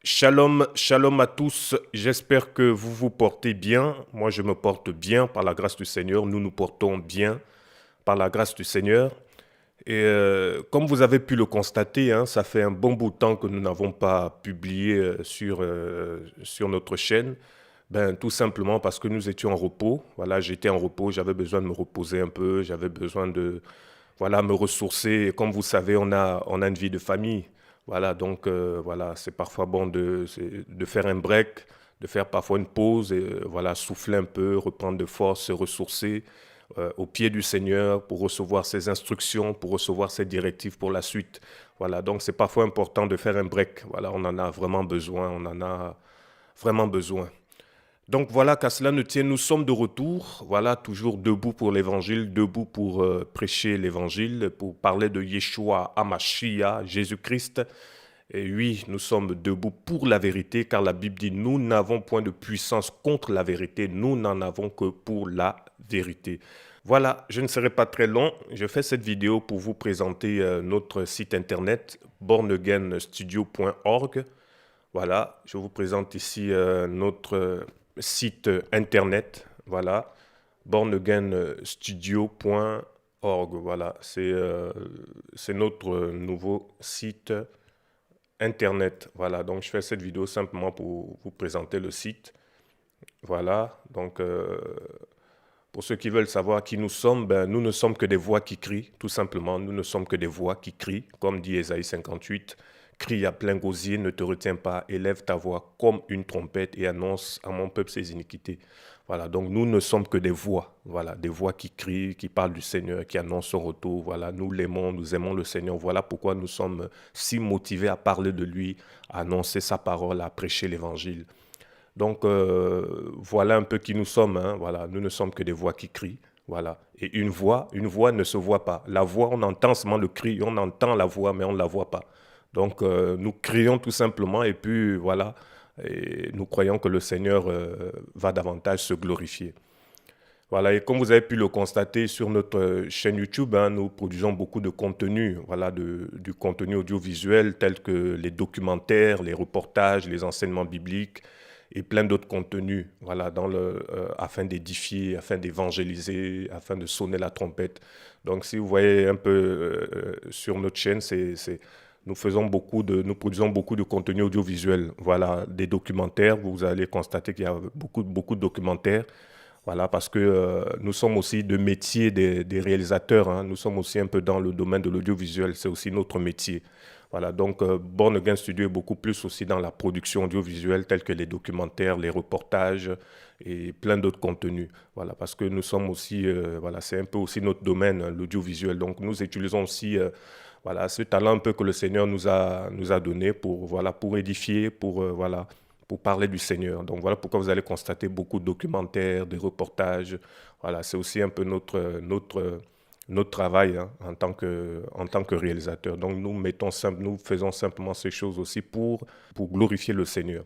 Shalom, shalom à tous. J'espère que vous vous portez bien. Moi, je me porte bien par la grâce du Seigneur. Nous nous portons bien par la grâce du Seigneur. Et comme vous avez pu le constater, hein, ça fait un bon bout de temps que nous n'avons pas publié sur notre chaîne. Ben, tout simplement parce que nous étions en repos. Voilà, j'étais en repos, j'avais besoin de me reposer un peu, j'avais besoin de voilà, me ressourcer. Et comme vous savez, on a une vie de famille. Voilà, donc voilà, c'est parfois bon de faire un break, de faire parfois une pause et voilà, souffler un peu, reprendre de force, se ressourcer au pied du Seigneur pour recevoir ses instructions, pour recevoir ses directives pour la suite. Voilà, donc c'est parfois important de faire un break. Voilà, on en a vraiment besoin, on en a vraiment besoin. Donc voilà, qu'à cela ne tienne, nous sommes de retour. Voilà, toujours debout pour l'évangile, debout pour prêcher l'évangile, pour parler de Yeshua Hamashiach, Jésus-Christ. Et oui, nous sommes debout pour la vérité, car la Bible dit, nous n'avons point de puissance contre la vérité, nous n'en avons que pour la vérité. Voilà, je ne serai pas très long. Je fais cette vidéo pour vous présenter notre site internet, bornagainstudio.org. Voilà, je vous présente ici notre site internet, voilà, bornagainstudio.org. Voilà, c'est notre nouveau site internet. Voilà, donc je fais cette vidéo simplement pour vous présenter le site. Voilà, donc pour ceux qui veulent savoir qui nous sommes, ben, nous ne sommes que des voix qui crient, tout simplement. Nous ne sommes que des voix qui crient, comme dit Ésaïe 58. Crie à plein gosier, ne te retiens pas, élève ta voix comme une trompette et annonce à mon peuple ses iniquités. Voilà, donc nous ne sommes que des voix, voilà, des voix qui crient, qui parlent du Seigneur, qui annoncent son retour. Voilà, nous l'aimons, nous aimons le Seigneur. Voilà pourquoi nous sommes si motivés à parler de lui, à annoncer sa parole, à prêcher l'évangile. Donc voilà un peu qui nous sommes, hein. Voilà, nous ne sommes que des voix qui crient. Voilà. Et une voix ne se voit pas. La voix, on entend seulement le cri, on entend la voix, mais on ne la voit pas. Donc nous crions tout simplement et puis voilà, et nous croyons que le Seigneur va davantage se glorifier. Voilà, et comme vous avez pu le constater sur notre chaîne YouTube, hein, nous produisons beaucoup de contenu, voilà, du contenu audiovisuel tel que les documentaires, les reportages, les enseignements bibliques et plein d'autres contenus, voilà, afin d'édifier, afin d'évangéliser, afin de sonner la trompette. Donc, si vous voyez un peu sur notre chaîne, nous produisons beaucoup de contenu audiovisuel, voilà, des documentaires. Vous allez constater qu'il y a beaucoup de documentaires. Voilà, parce que nous sommes aussi de métier des réalisateurs, hein. Nous sommes aussi un peu dans le domaine de l'audiovisuel, c'est aussi notre métier. Voilà, donc Born Again Studio est beaucoup plus aussi dans la production audiovisuelle, telle que les documentaires, les reportages et plein d'autres contenus. Voilà, parce que nous sommes aussi, voilà, c'est un peu aussi notre domaine, hein, l'audiovisuel. Donc nous utilisons aussi voilà, ce talent un peu que le Seigneur nous a donné pour, voilà, pour édifier, voilà, pour parler du Seigneur. Donc voilà pourquoi vous allez constater beaucoup de documentaires, de reportages. Voilà, c'est aussi un peu notre travail, hein, en tant que réalisateur. Donc nous faisons simplement ces choses aussi pour glorifier le Seigneur.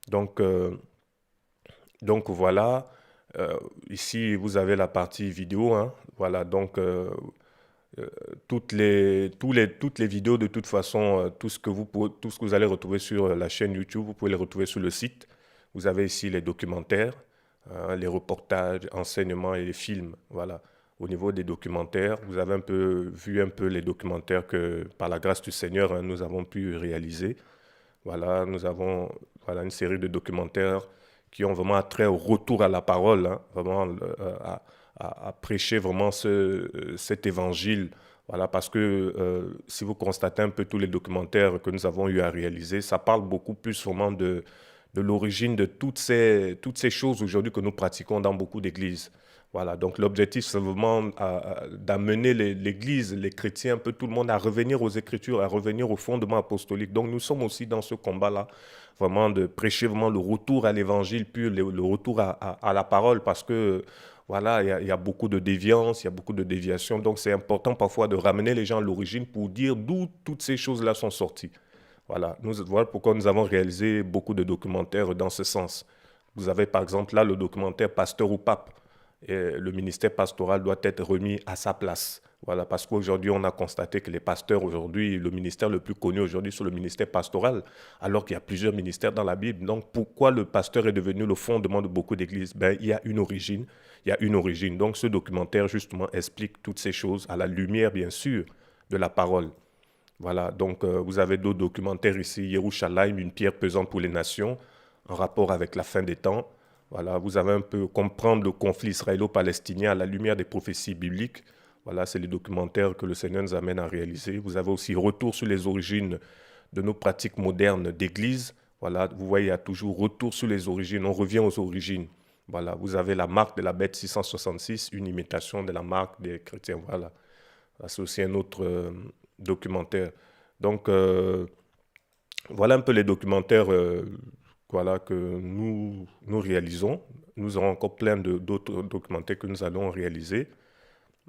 Donc, euh, donc voilà, ici vous avez la partie vidéo, hein. Voilà, donc euh, toutes les vidéos, de toute façon, tout ce que vous allez retrouver sur la chaîne YouTube, vous pouvez les retrouver sur le site. Vous avez ici les documentaires, hein, les reportages, enseignements et les films. Voilà. Au niveau des documentaires, vous avez vu un peu les documentaires que, par la grâce du Seigneur, hein, nous avons pu réaliser. Voilà, nous avons voilà, une série de documentaires qui ont vraiment trait au retour à la parole, hein, vraiment à prêcher vraiment cet évangile. Voilà, parce que si vous constatez un peu tous les documentaires que nous avons eu à réaliser, ça parle beaucoup plus vraiment de l'origine de toutes ces choses aujourd'hui que nous pratiquons dans beaucoup d'églises. Voilà, donc l'objectif, c'est vraiment d'amener l'Église, les chrétiens, un peu tout le monde à revenir aux Écritures, à revenir au fondement apostolique. Donc nous sommes aussi dans ce combat-là, vraiment de prêcher vraiment le retour à l'Évangile, puis le retour à la parole, parce que voilà, il y a beaucoup de déviance, il y a beaucoup de déviations. Donc c'est important parfois de ramener les gens à l'origine pour dire d'où toutes ces choses-là sont sorties. Voilà pourquoi nous avons réalisé beaucoup de documentaires dans ce sens. Vous avez par exemple là le documentaire Pasteur ou Pape. et le ministère pastoral doit être remis à sa place. Voilà, parce qu'aujourd'hui, on a constaté que les pasteurs, aujourd'hui, le ministère le plus connu aujourd'hui, c'est le ministère pastoral, alors qu'il y a plusieurs ministères dans la Bible. Donc, pourquoi le pasteur est devenu le fondement de beaucoup d'églises? Ben, il y a une origine. Il y a une origine. Donc, ce documentaire, justement, explique toutes ces choses à la lumière, bien sûr, de la parole. Voilà, donc vous avez d'autres documentaires ici, Yerushalayim, une pierre pesante pour les nations, en rapport avec la fin des temps. Voilà, vous avez un peu comprendre le conflit israélo-palestinien à la lumière des prophéties bibliques. Voilà, c'est les documentaires que le Seigneur nous amène à réaliser. Vous avez aussi retour sur les origines de nos pratiques modernes d'église. Voilà, vous voyez, il y a toujours retour sur les origines, on revient aux origines. Voilà, vous avez la marque de la bête 666, une imitation de la marque des chrétiens. Voilà, c'est aussi un autre documentaire. Donc, voilà un peu les documentaires voilà, que nous réalisons. Nous aurons encore plein d'autres documentaires que nous allons réaliser.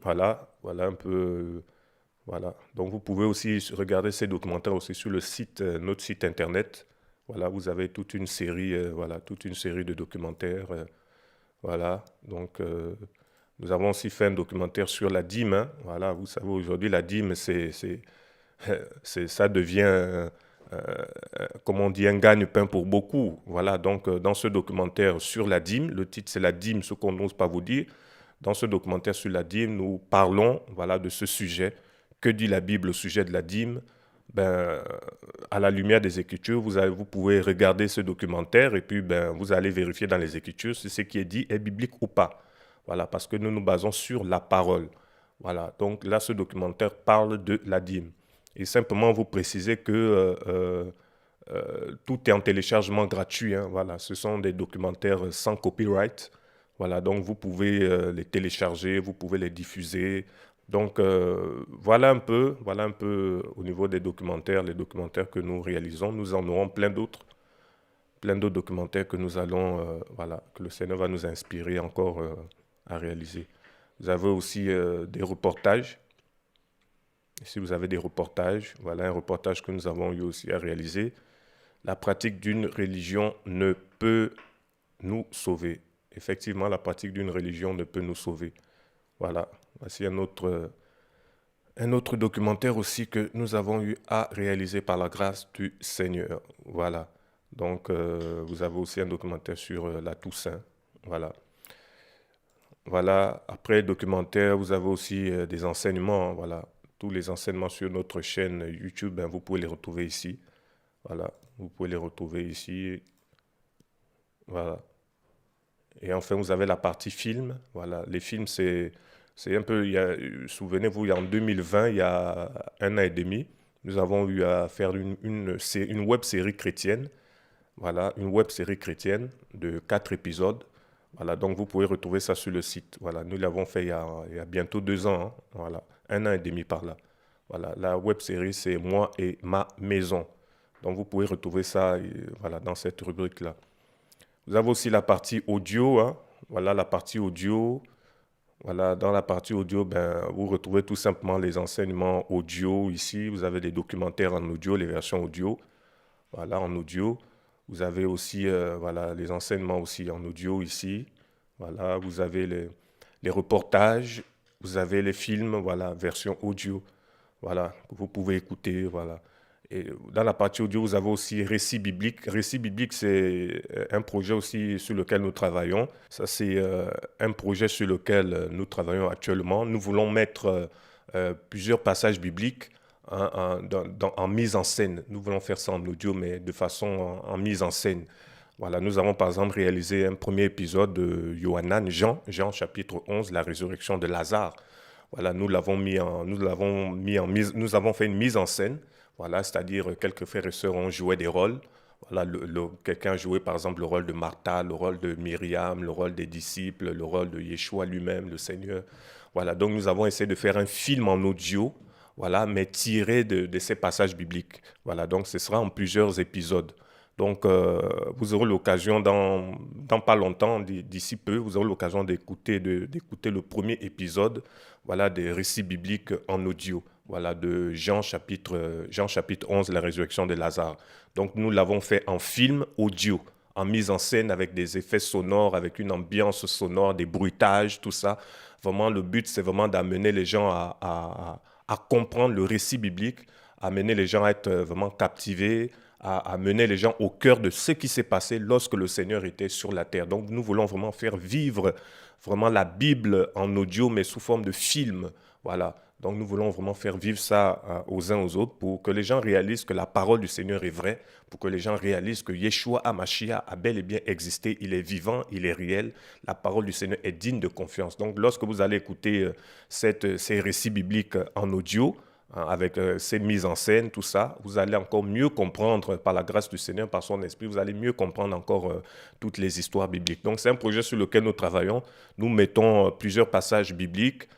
Voilà, voilà un peu. Voilà. Donc, vous pouvez aussi regarder ces documentaires aussi sur le site, notre site internet. Voilà, vous avez toute une série, voilà, toute une série de documentaires. Voilà. Donc, nous avons aussi fait un documentaire sur la dîme, hein. Voilà, vous savez, aujourd'hui, la dîme, ça devient, comme on dit, un gagne-pain pour beaucoup. Voilà, donc dans ce documentaire sur la dîme, le titre c'est La dîme, ce qu'on n'ose pas vous dire. Dans ce documentaire sur la dîme, nous parlons, voilà, de ce sujet. Que dit la Bible au sujet de la dîme? Ben, à la lumière des Écritures, vous pouvez regarder ce documentaire et puis ben, vous allez vérifier dans les Écritures si ce qui est dit est biblique ou pas. Voilà, parce que nous nous basons sur la parole. Voilà, donc là, ce documentaire parle de la dîme. Et simplement vous préciser que tout est en téléchargement gratuit, hein. Voilà, ce sont des documentaires sans copyright. Voilà, donc vous pouvez les télécharger, vous pouvez les diffuser. Donc voilà un peu au niveau des documentaires, les documentaires que nous réalisons. Nous en aurons plein d'autres documentaires que nous allons, voilà, que le Seigneur va nous inspirer encore à réaliser. Vous avez aussi des reportages. Si vous avez des reportages, voilà un reportage que nous avons eu aussi à réaliser. La pratique d'une religion ne peut nous sauver. Effectivement, la pratique d'une religion ne peut nous sauver. Voilà, voici un autre documentaire aussi que nous avons eu à réaliser par la grâce du Seigneur. Voilà, donc vous avez aussi un documentaire sur la Toussaint. Voilà. Voilà, après documentaire, vous avez aussi des enseignements. Voilà, tous les enseignements sur notre chaîne YouTube, ben, vous pouvez les retrouver ici. Voilà, vous pouvez les retrouver ici. Voilà. Et enfin, vous avez la partie film. Voilà, les films, c'est un peu, souvenez-vous, en 2020, il y a un an et demi, nous avons eu à faire une web série chrétienne. Voilà, une web série chrétienne de 4 épisodes. Voilà, donc vous pouvez retrouver ça sur le site. Voilà, nous l'avons fait il y a bientôt 2 ans, hein. Voilà, un an et demi par là. Voilà, la web série, c'est Moi et ma maison. Donc vous pouvez retrouver ça voilà, dans cette rubrique-là. Vous avez aussi la partie audio, hein. Voilà, la partie audio. Voilà, dans la partie audio, ben, vous retrouvez tout simplement les enseignements audio ici. Vous avez des documentaires en audio, les versions audio. Voilà, en audio. Vous avez aussi voilà, les enseignements aussi en audio ici. Voilà, vous avez les reportages, vous avez les films, voilà, version audio. Voilà, que vous pouvez écouter, voilà. Et dans la partie audio, vous avez aussi Récit biblique. Récit biblique, c'est un projet aussi sur lequel nous travaillons. Ça, c'est un projet sur lequel nous travaillons actuellement. Nous voulons mettre plusieurs passages bibliques en mise en scène. Nous voulons faire ça en audio, mais de façon en mise en scène. Voilà, nous avons par exemple réalisé un premier épisode de Yohanan, Jean chapitre 11, la résurrection de Lazare. Voilà, nous avons fait une mise en scène. Voilà, c'est-à-dire quelques frères et sœurs ont joué des rôles. Voilà, quelqu'un a joué par exemple le rôle de Martha, le rôle de Myriam, le rôle des disciples, le rôle de Yeshua lui-même, le Seigneur. Voilà, donc nous avons essayé de faire un film en audio, voilà, mais tiré de ces passages bibliques. Voilà, donc ce sera en plusieurs épisodes. Donc, vous aurez l'occasion, dans pas longtemps, d'ici peu, vous aurez l'occasion d'écouter le premier épisode, voilà, des récits bibliques en audio, voilà, de Jean chapitre 11, la résurrection de Lazare. Donc, nous l'avons fait en film audio, en mise en scène avec des effets sonores, avec une ambiance sonore, des bruitages, tout ça. Vraiment, le but, c'est vraiment d'amener les gens à comprendre le récit biblique, amener les gens à être vraiment captivés, à mener les gens au cœur de ce qui s'est passé lorsque le Seigneur était sur la terre. Donc, nous voulons vraiment faire vivre vraiment la Bible en audio, mais sous forme de film. Voilà. Donc, nous voulons vraiment faire vivre ça aux uns aux autres pour que les gens réalisent que la parole du Seigneur est vraie, pour que les gens réalisent que Yeshua HaMashiach a bel et bien existé, il est vivant, il est réel, la parole du Seigneur est digne de confiance. Donc, lorsque vous allez écouter ces récits bibliques en audio, avec ces mises en scène, tout ça, vous allez encore mieux comprendre, par la grâce du Seigneur, par son esprit, vous allez mieux comprendre encore toutes les histoires bibliques. Donc, c'est un projet sur lequel nous travaillons. Nous mettons plusieurs passages bibliques,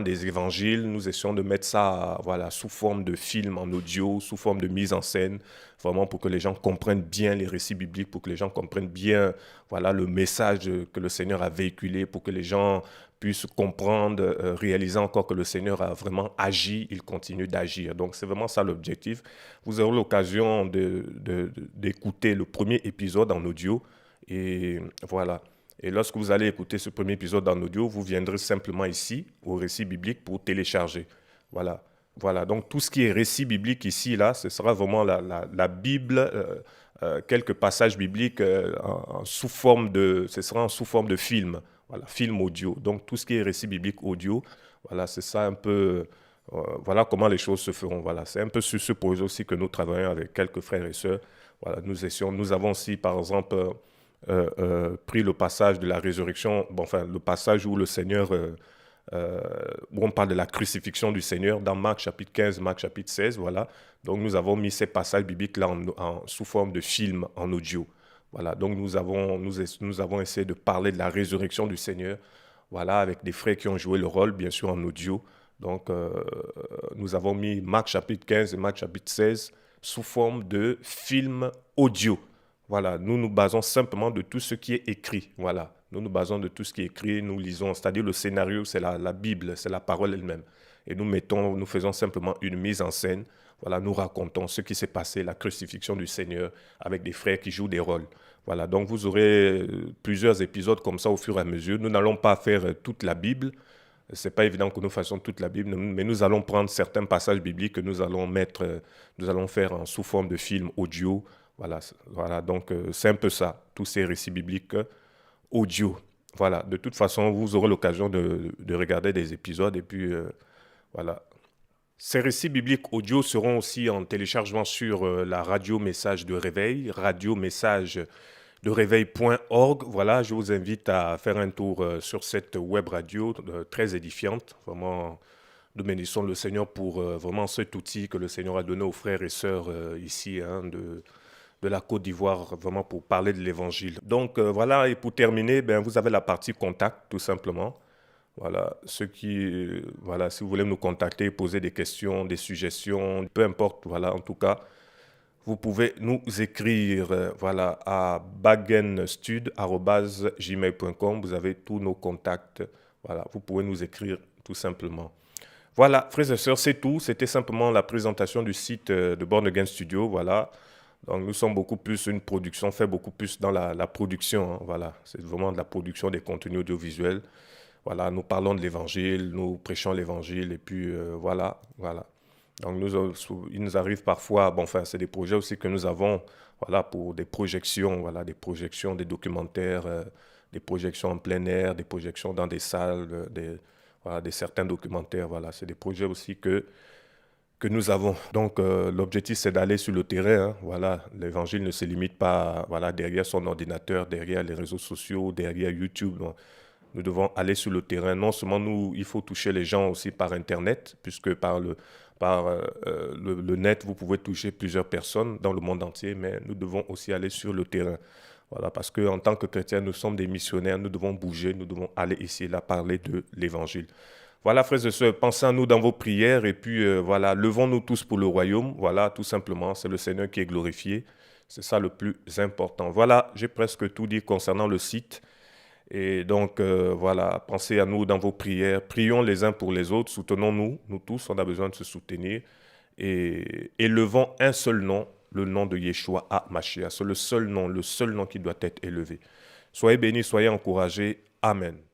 des évangiles. Nous essayons de mettre ça voilà, sous forme de film en audio, sous forme de mise en scène, vraiment pour que les gens comprennent bien les récits bibliques, pour que les gens comprennent bien voilà, le message que le Seigneur a véhiculé, pour que les gens puissent comprendre, réaliser encore que le Seigneur a vraiment agi, il continue d'agir. Donc c'est vraiment ça l'objectif. Vous aurez l'occasion d'écouter le premier épisode en audio et voilà. Et lorsque vous allez écouter ce premier épisode en audio, vous viendrez simplement ici, au récit biblique, pour télécharger. Voilà. Voilà. Donc, tout ce qui est récit biblique ici, là, ce sera vraiment la Bible, quelques passages bibliques ce sera en sous forme de film. Voilà, film audio. Donc, tout ce qui est récit biblique audio, voilà, c'est ça un peu. Voilà comment les choses se feront. Voilà, c'est un peu sur ce projet aussi que nous travaillons avec quelques frères et sœurs. Voilà, nous avons aussi, par exemple, pris le passage de la résurrection, bon, enfin le passage où le Seigneur, où on parle de la crucifixion du Seigneur dans Marc chapitre 15, Marc chapitre 16, voilà. Donc nous avons mis ces passages bibliques-là sous forme de film en audio. Voilà, donc nous avons essayé de parler de la résurrection du Seigneur, voilà, avec des frères qui ont joué le rôle, bien sûr, en audio. Donc nous avons mis Marc chapitre 15 et Marc chapitre 16 sous forme de film audio. Voilà, nous nous basons simplement de tout ce qui est écrit. Voilà, nous nous basons de tout ce qui est écrit, nous lisons, c'est-à-dire le scénario, c'est la Bible, c'est la parole elle-même. Et nous faisons simplement une mise en scène. Voilà, nous racontons ce qui s'est passé, la crucifixion du Seigneur, avec des frères qui jouent des rôles. Voilà, donc vous aurez plusieurs épisodes comme ça au fur et à mesure. Nous n'allons pas faire toute la Bible. C'est pas évident que nous fassions toute la Bible, mais nous allons prendre certains passages bibliques que nous allons nous allons faire sous forme de film audio. Voilà, voilà, donc c'est un peu ça, tous ces récits bibliques audio. Voilà, de toute façon, vous aurez l'occasion de regarder des épisodes et puis voilà. Ces récits bibliques audio seront aussi en téléchargement sur la radio message de réveil, radio message de réveil.org. Voilà, je vous invite à faire un tour sur cette web radio très édifiante. Vraiment, nous bénissons le Seigneur pour vraiment cet outil que le Seigneur a donné aux frères et sœurs ici de la Côte d'Ivoire, vraiment pour parler de l'Évangile. Donc voilà, et pour terminer, ben, vous avez la partie contact, tout simplement. Voilà, voilà, si vous voulez nous contacter, poser des questions, des suggestions, peu importe, voilà, en tout cas, vous pouvez nous écrire voilà, à bagenstud@gmail.com. Vous avez tous nos contacts. Voilà, vous pouvez nous écrire tout simplement. Voilà, frères et sœurs, c'est tout. C'était simplement la présentation du site de Born Again Studio. Voilà. Donc, nous sommes beaucoup plus une production, on fait beaucoup plus dans la production. Voilà, c'est vraiment de la production des contenus audiovisuels. Voilà, nous parlons de l'évangile, nous prêchons l'évangile, et puis voilà, voilà. Donc, il nous arrive parfois, bon, enfin, c'est des projets aussi que nous avons, voilà, pour des projections, voilà, des projections, des documentaires, des projections en plein air, des projections dans des salles, voilà, des certains documentaires, voilà. C'est des projets aussi que nous avons. Donc, l'objectif, c'est d'aller sur le terrain. Hein. Voilà, l'évangile ne se limite pas voilà, derrière son ordinateur, derrière les réseaux sociaux, derrière YouTube. Donc, nous devons aller sur le terrain. Non seulement il faut toucher les gens aussi par Internet, puisque par le net, vous pouvez toucher plusieurs personnes dans le monde entier, mais nous devons aussi aller sur le terrain. Voilà, parce qu'en tant que chrétiens, nous sommes des missionnaires, nous devons bouger, nous devons aller ici et là parler de l'Évangile. Voilà, frères et sœurs, pensez à nous dans vos prières et puis voilà, levons-nous tous pour le royaume. Voilà, tout simplement, c'est le Seigneur qui est glorifié. C'est ça le plus important. Voilà, j'ai presque tout dit concernant le site. Et donc, voilà, pensez à nous dans vos prières. Prions les uns pour les autres. Soutenons-nous, nous tous, on a besoin de se soutenir. Et élevons un seul nom, le nom de Yeshua HaMashiach. C'est le seul nom qui doit être élevé. Soyez bénis, soyez encouragés. Amen.